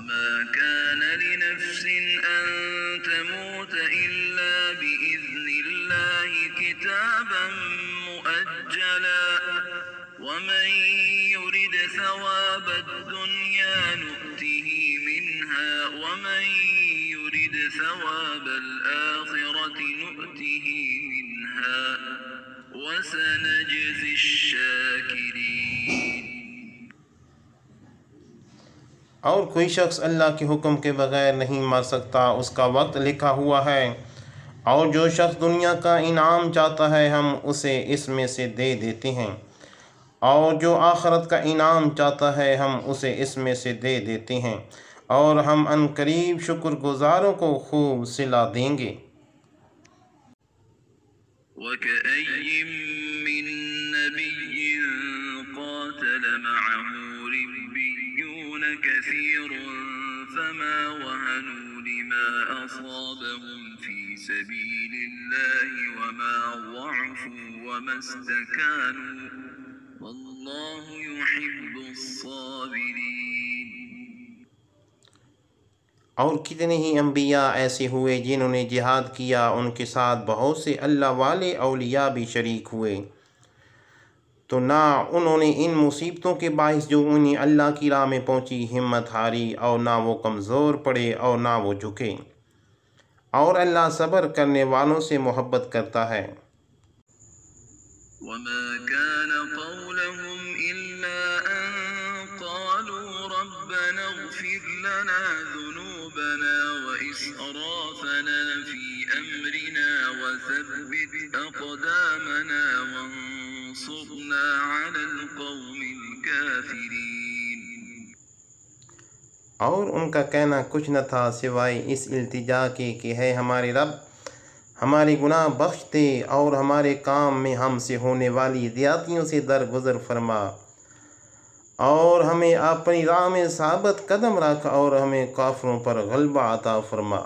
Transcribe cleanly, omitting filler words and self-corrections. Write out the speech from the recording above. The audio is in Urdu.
وما كان لنفس أن تموت إلا بإذن الله كتابا مؤجلا ومن يرد ثواب الدنيا نؤته منها ومن يرد ثواب الآخرة نؤته منها وسنجزي الشاكرين۔ اور کوئی شخص اللہ کے حکم کے بغیر نہیں مر سکتا، اس کا وقت لکھا ہوا ہے، اور جو شخص دنیا کا انعام چاہتا ہے ہم اسے اس میں سے دے دیتے ہیں، اور جو آخرت کا انعام چاہتا ہے ہم اسے اس میں سے دے دیتے ہیں، اور ہم عنقریب شکر گزاروں کو خوب صلہ دیں گے۔ وَكَأَيٍّ مِّن نَّبِيٍّ قَاتَلَ مَعَهُ رِبِّيُّونَ كَثِيرٌ فَمَا وَهَنُوا لِمَا أَصَابَهُمْ فِي سَبِيلِ اللَّهِ وَمَا ضَعُفُوا وَمَا اسْتَكَانُوا وَاللَّهُ يُحِبُّ الصَّابِرِينَ۔ اور کتنے ہی انبیاء ایسے ہوئے جنہوں نے جہاد کیا، ان کے ساتھ بہت سے اللہ والے اولیاء بھی شریک ہوئے، تو نہ انہوں نے ان مصیبتوں کے باعث جو انہیں اللہ کی راہ میں پہنچی ہمت ہاری، اور نہ وہ کمزور پڑے اور نہ وہ جھکے، اور اللہ صبر کرنے والوں سے محبت کرتا ہے۔ وَمَا كَانَ قَوْلَهُمْ إِلَّا أَن قَالُوا رَبَّنَا اغْفِرْ لَنَا ذُنُوبَنَا وَإِسْرَافَنَا فِي أَمْرِنَا وَثَبِّتْ أَقْدَامَنَا وَانصُرْنَا عَلَى الْقَوْمِ الْكَافِرِينَ۔ اور ان کا کہنا کچھ نہ تھا سوائے اس التجا کے کہ ہے ہمارے رب، ہمارے گناہ بخش دے اور ہمارے کام میں ہم سے ہونے والی زیادتیوں سے درگزر فرما، اور ہمیں اپنی راہ میں ثابت قدم رکھ، اور ہمیں کافروں پر غلبہ عطا فرما۔